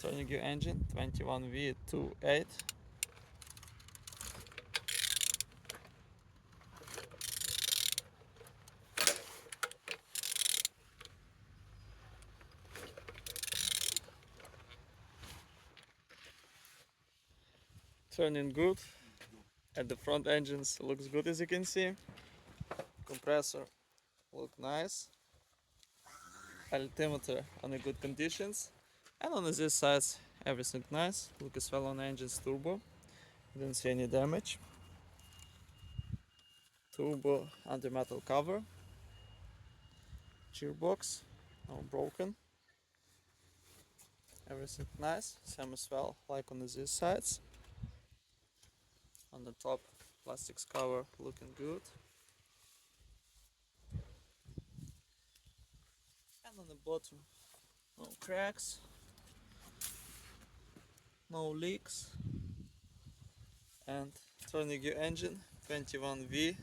turning gear engine 21V28. Turning good. At the front engines looks good, as you can see. Compressor look nice. Altimeter on a good conditions. And on this side everything nice. Look as well on engine's turbo. Didn't see any damage. Turbo under metal cover. Gearbox no broken. Everything nice. Same as well like on these sides. On the top, plastics cover looking good. And on the bottom, no cracks, no leaks. And turning gear engine 21V28.